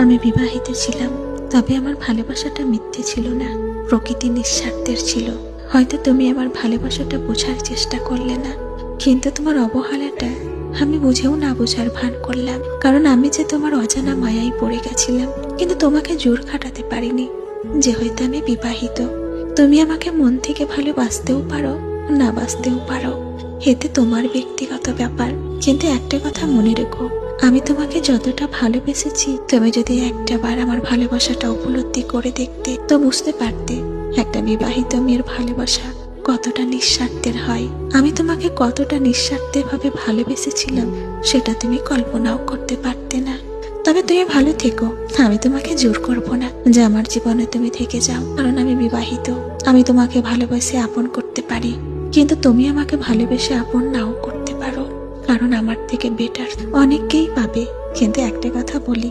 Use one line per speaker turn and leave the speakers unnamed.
আমি বিবাহিত ছিলাম, তবে আমার ভালোবাসাটা মিথ্যে ছিল না, প্রকৃতি নিঃস্বার্থের ছিল। হয়তো তুমি আমার ভালোবাসাটা বোঝার চেষ্টা করলে না, কিন্তু তোমার অবহেলাটা আমি বুঝেও না বোঝার ভান করলাম। কারণ আমি যে তোমার অজানা মায়ায় পড়ে গেছিলাম, কিন্তু তোমাকে জোর খাটাতে পারিনি যে হয়তো আমি বিবাহিত। তুমি আমাকে মন থেকে ভালোবাসতেও পারো, না বাসতেও পারো, এতে তোমার ব্যক্তিগত ব্যাপার। কিন্তু একটা কথা মনে রেখো, আমি তোমাকে যতটা ভালোবেসেছি, তুমি যদি একটাবার আমার ভালোবাসাটা উপলব্ধি করে দেখতে, তো বুঝতে পারতে একটা বিবাহিত মেয়ের ভালোবাসা কতটা নিঃস্বার্থের হয়। আমি তোমাকে কতটা নিঃস্বার্থের ভাবে ভালোবেসেছিলাম সেটা তুমি কল্পনাও করতে পারতে না। তবে তুমি ভালো থেকো, আমি তোমাকে জোর করব না যে আমার জীবনে তুমি থেকে যাও, কারণ আমি বিবাহিত। আমি তোমাকে ভালোবেসে আপন করতে পারি, কিন্তু তুমি আমাকে ভালোবেসে আপন নাও করতে পারো, কারণ আমার থেকে বেটার অনেককেই পাবে। কিন্তু একটা কথা বলি,